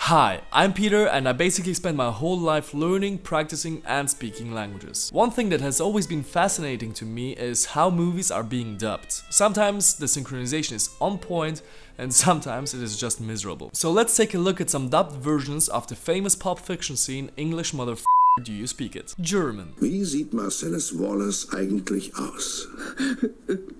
Hi, I'm Peter and I basically spent my whole life learning, practicing and speaking languages. One thing that has always been fascinating to me is how movies are being dubbed. Sometimes the synchronization is on point and sometimes it is just miserable. So let's take a look at some dubbed versions of the famous Pulp Fiction scene English motherfucker do you speak it? German. Wie sieht Marcellus Wallace eigentlich aus?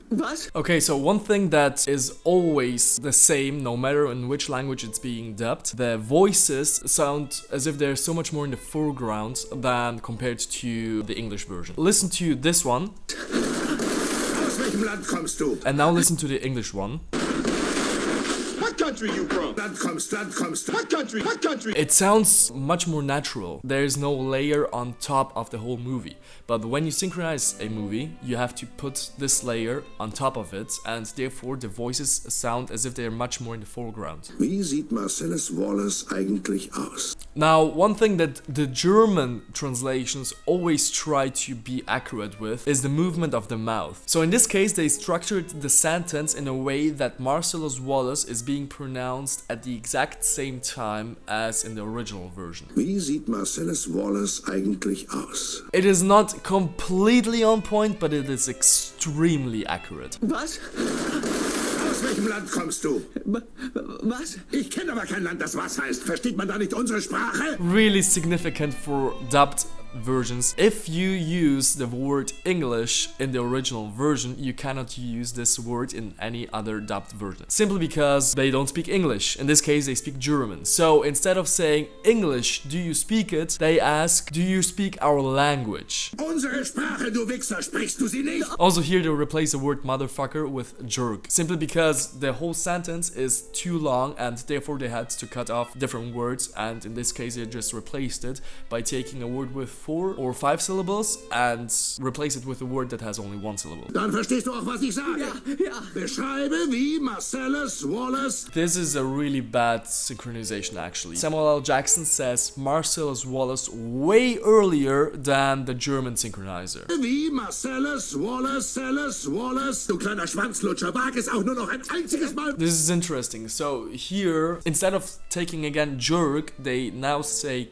What? Okay, so one thing that is always the same, no matter in which language it's being dubbed, the voices sound as if they're so much more in the foreground than compared to the English version. Listen to this one. Aus welchem Land kommst du? And now listen to the English one. What country you from? Land kommst du? What country? What country? It sounds much more natural. There's no layer on top of the whole movie. But when you synchronize a movie, you have to put this layer on top of it, and therefore the voices sound as if they're much more in the foreground. Wie sieht Marcellus Wallace eigentlich aus? Now, one thing that the German translations always try to be accurate with is the movement of the mouth. So in this case, they structured the sentence in a way that Marcellus Wallace is being pronounced at the exact same time as in the original version. Wie sieht Marcellus Wallace eigentlich aus? It is not completely on point, but it is extremely accurate. Was? Aus welchem Land kommst du? Was? Ich kenne aber kein Land, das was heißt. Versteht man da nicht unsere Sprache? Really significant for dubbed versions. If you use the word English in the original version, you cannot use this word in any other dubbed version. Simply because they don't speak English. In this case, they speak German. So instead of saying English, do you speak it? They ask, do you speak our language? Unsere Sprache, du Wichser, sprichst du sie nicht? Also here they replace the word motherfucker with jerk. Simply because the whole sentence is too long and therefore they had to cut off different words, and in this case they just replaced it by taking a word with 4 or 5 syllables and replace it with a word that has only 1 syllable. Dann verstehst du auch, was ich sage. Ja. Beschreibe, wie Marcellus Wallace... This is a really bad synchronization actually. Samuel L. Jackson says Marcellus Wallace way earlier than the German synchronizer. Wie Marcellus Wallace... Du kleiner Schwanzlutscher, wag es auch nur noch ein einziges Mal... This is interesting. So here, instead of taking again jerk, they now say.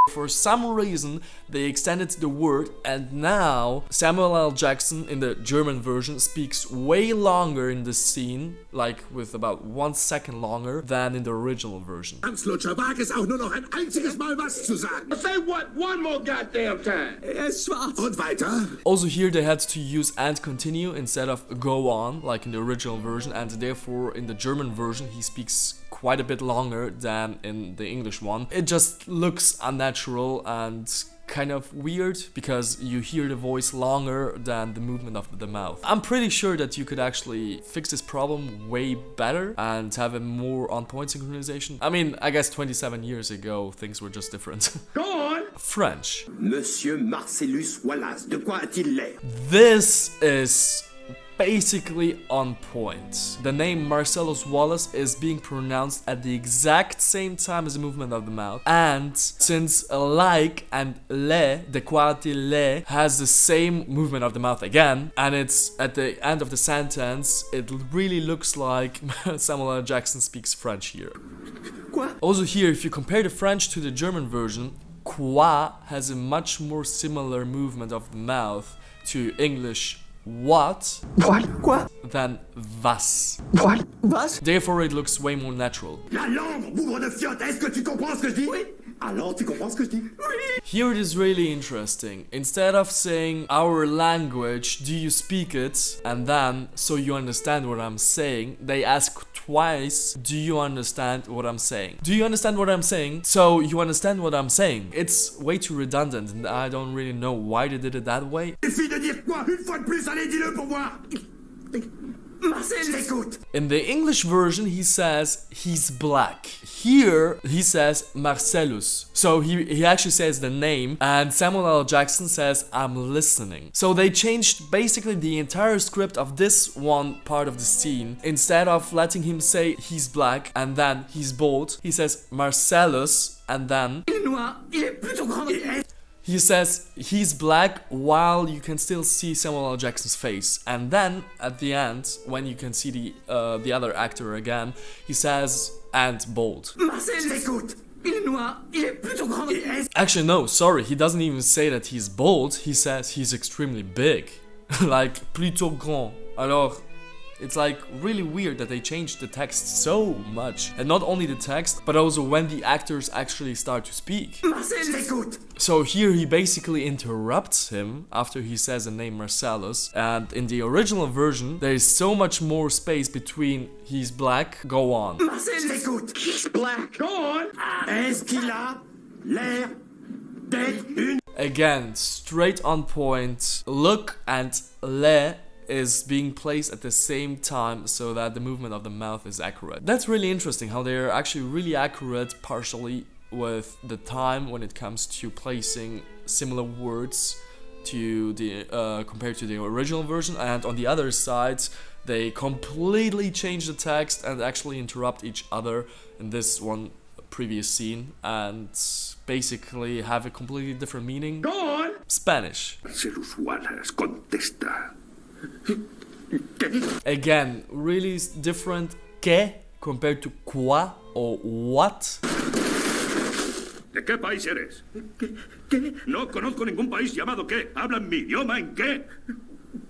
For some reason, they extended the word, and now Samuel L. Jackson in the German version speaks way longer in the scene, like with about 1 second longer than in the original version. Schwanzlutscher, wag es auch nur noch ein einziges Mal was zu sagen. Say what one more goddamn time. Ist schwarz. Und weiter? Also here they had to use and continue instead of go on, like in the original version, and therefore in the German version he speaks quite a bit longer than in the English one. It just looks unnatural and kind of weird because you hear the voice longer than the movement of the mouth. I'm pretty sure that you could actually fix this problem way better and have a more on-point synchronization. I mean, I guess 27 years ago things were just different. Go on. French. Monsieur Marcellus Wallace, de quoi a-t-il l'air? This is basically on point. The name Marcellus Wallace is being pronounced at the exact same time as the movement of the mouth, and since like and le, de quoi le, has the same movement of the mouth again, and it's at the end of the sentence, it really looks like Samuel L. Jackson speaks French here. Quoi? Also here, if you compare the French to the German version, quoi has a much more similar movement of the mouth to English what Quoi? than was. What? Was? Therefore it looks way more natural. La langue, bougre de fiotte, est-ce que tu comprends ce que je dis? Oui. Alors, tu comprends ce que je dis? Oui. Here it is really interesting. Instead of saying our language, do you speak it? And then, so you understand what I'm saying, they ask twice, do you understand what I'm saying? Do you understand what I'm saying? So you understand what I'm saying. It's way too redundant and I don't really know why they did it that way. Suffit de dire quoi? Une fois de plus, allez, dis-le pour voir. Marcel, je t'écoute. In the English version, he says he's black. Here, he says Marcellus. So he actually says the name, and Samuel L. Jackson says, I'm listening. So they changed basically the entire script of this one part of the scene. Instead of letting him say he's black and then he's bald, he says Marcellus and then Il est noir. Il est plutôt grand. he says he's black while you can still see Samuel L. Jackson's face, and then at the end, when you can see the other actor again, he says and bold. Marcel, Écoute. il est noir, il est plutôt grand. Actually, no, sorry, he doesn't even say that he's bold, he says he's extremely big. Like, plutôt grand. Alors, it's like really weird that they changed the text so much. And not only the text, but also when the actors actually start to speak. Marcel, Écoute. So here he basically interrupts him after he says the name Marcellus. And in the original version, there is so much more space between he's black, go on. Marcel, Écoute. he's black. Go on. Est-ce qu'il a l'air d'être une... Again, straight on point. Look and le is being placed at the same time so that the movement of the mouth is accurate. That's really interesting how they're actually really accurate partially with the time when it comes to placing similar words to the compared to the original version, and on the other side they completely change the text and actually interrupt each other in this one previous scene and basically have a completely different meaning. Go on. Spanish. Marcellus Wallace, contesta. Again, really different que compared to quoi or what. ¿De qué país eres? No conozco ningún país llamado qué. ¿Hablan mi idioma en qué?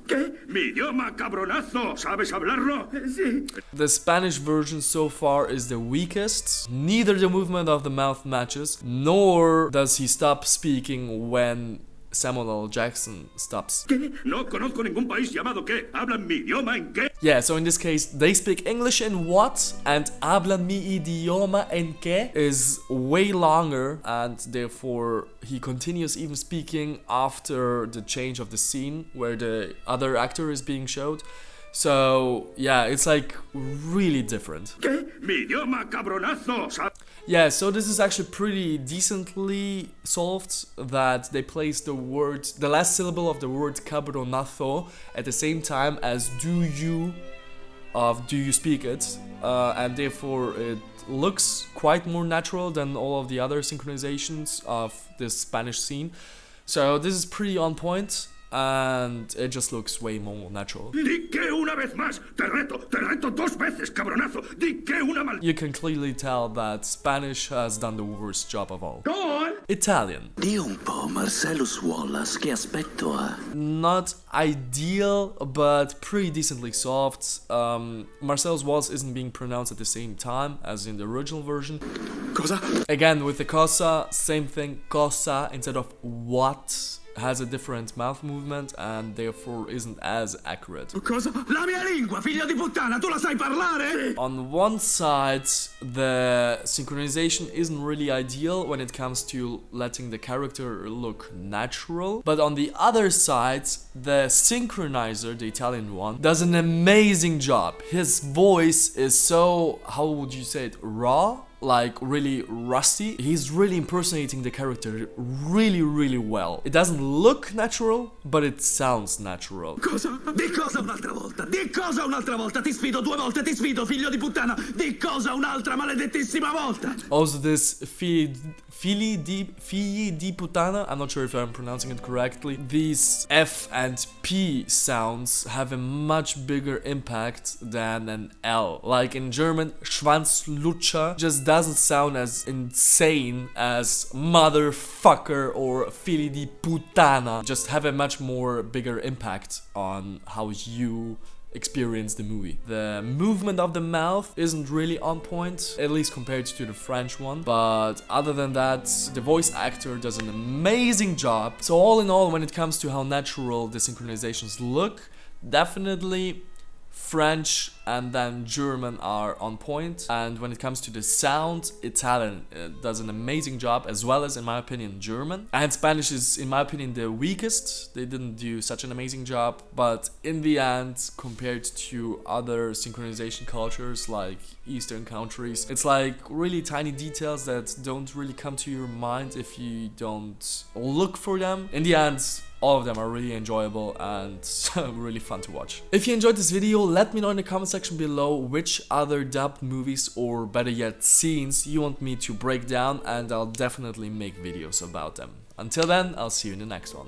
¿Qué? Mi idioma, cabronazo. ¿Sabes hablarlo? Sí. The Spanish version so far is the weakest. Neither the movement of the mouth matches, nor does he stop speaking when Samuel L. Jackson stops. No conozco ningún país llamado qué. ¿Hablan mi idioma en qué? Yeah, so in this case, they speak English in what, and hablan mi idioma en qué is way longer, and therefore he continues even speaking after the change of the scene where the other actor is being showed. So yeah, it's like really different. Mi idioma, cabronazo. Yeah, so this is actually pretty decently solved, that they place the word, the last syllable of the word cabronazo at the same time as do you of do you speak it, and therefore it looks quite more natural than all of the other synchronizations of this Spanish scene. So this is pretty on point, and it just looks way more natural. Di que una vez más. Te reto 2 veces, cabronazo. Di que una mal... You can clearly tell that Spanish has done the worst job of all. Go on. Italian. Di un po', Marcellus Wallace, che aspetto ha? Not ideal, but pretty decently solved. Marcellus Wallace isn't being pronounced at the same time as in the original version. Cosa? Again, with the cosa, same thing, cosa instead of what. Has a different mouth movement and therefore isn't as accurate. Cosa? La mia lingua, figlio di puttana, tu la sai parlare? On one side, the synchronization isn't really ideal when it comes to letting the character look natural, but on the other side, the synchronizer, the Italian one, does an amazing job. His voice is so, how would you say it, raw? Like really rusty. He's really impersonating the character really well. It doesn't look natural, but it sounds natural. Cosa? Di cosa un'altra volta? Di cosa un'altra volta? Ti sfido 2 volte, ti sfido, figlio di puttana. Di cosa un'altra maledettissima volta? Also this figli di puttana, I'm not sure if I'm pronouncing it correctly. These F and P sounds have a much bigger impact than an L. Like in German, Schwanzlutscher just doesn't sound as insane as motherfucker or figli di puttana. Just have a much more bigger impact on how you experience the movie. The movement of the mouth isn't really on point, at least compared to the French one, but other than that, the voice actor does an amazing job. So all in all, when it comes to how natural the synchronizations look, definitely French and then German are on point, and when it comes to the sound, Italian does an amazing job, as well as, in my opinion, German. And Spanish is, in my opinion, the weakest. They didn't do such an amazing job, but in the end, compared to other synchronization cultures like Eastern countries, it's like really tiny details that don't really come to your mind if you don't look for them. In the end, all of them are really enjoyable and really fun to watch. If you enjoyed this video, let me know in the comment section below which other dubbed movies, or better yet scenes, you want me to break down, and I'll definitely make videos about them. Until then, I'll see you in the next one.